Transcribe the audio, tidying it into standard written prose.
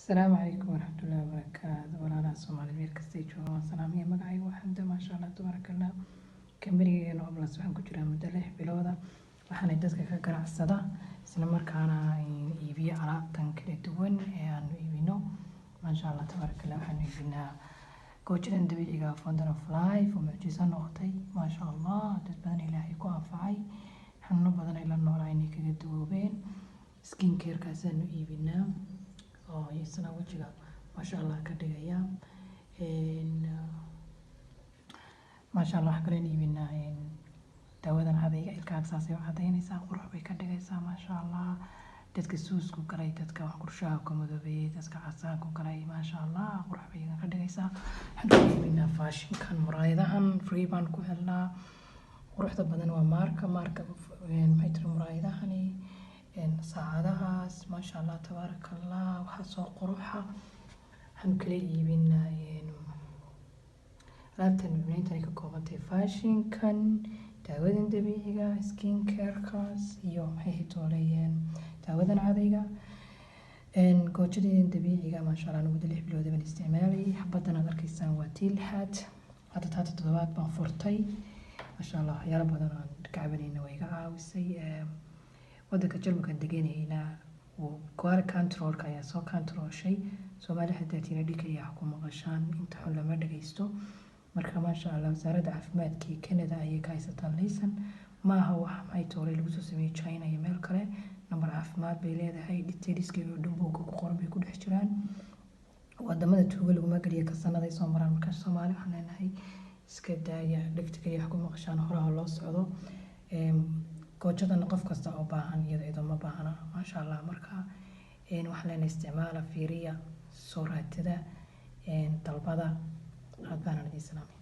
السلام عليكم ورحمة الله وبركاته. ولا Soomaali meel kasta ay joogaan waan salaamaya. Magacaygu waa Xamda, maasha Allah tabarakallah. Kambarigayga Oblas waxaan ku jiraa muddo 6 bilood ah. Waxaan dadka ka ganacsada isla markaana iibiyo alaabtan kala duwan ee aan iibino. Maasha Allah tabarakallah, waxaan iibinaa goojadan dabiiciga ah Fountain of Life oo mucjiso noqotay. Maasha Allah, dad badan Ilaahay ku anfacay. xanuuno badan ay la noolaayeen kaga duubeen. Skin care kaasaan iibinaa oo isna wajiga maasha Allah ka dhigaya. maasha Allah waxa kale iibinaa daawadan cadayga ilkaha saasay u cadaynaysaa, qurux bay ka dhigaysaa maasha Allah. dadka suusku galay, dadka wax qurshaha ka madoobay, dadka casaanku galay, maasha Allah qurux bay ka dhigaysaa. waxaan iibinaa fashion-kan muraayadahan free baan ku helnaa. quruxda badan waa marka maxay tiri muraayadahani saacadahaas maasha Allah tabarakallah, waxa soo quruxa. waxaan kale iibinaa alaabtan iibinaytan ka koobantay fashion-kan, daawadan dabiiciga, skin care-kaas iyo maxay toolayeen daawadan cadayga. goojadan dabiiciga maasha Allah muddo 6 bilood baan isticmaalay. xabadan aad arkaysaan waa tii 6aad, hadda 7 baan furtay. maasha Allah waxyaalo badan aan kacabanayna way iga caawisay. wadanka Jarmalka deganayna oo quality control ka ayaa soo controlshay. Soomaali hadda tina dhikaya ku maqashaan inta xun lama dhageysto. marka maasha Allah wasaaradda caafimaadka ee Canada ayay ka haysataa laysan. maaha wax maxay toolay lagu soo sameeyay China iyo meel kale. number caafimaad bay leedahay, detailskeedu dhanbowga ku qoran bay ku dhex jiraan. wadamada tuuga laguma galiyo ka sanaday soo maraan. marka Soomaali waxaan leenahay iska daaya dhigtiga wax ku maqashaan horaha loo socdo. goojadan qof kasta oo baahan iyada ma baahna maasha Allah. marka wax leen isticmaala fiiriya soo raatada dalbada aad baan idin salaamay.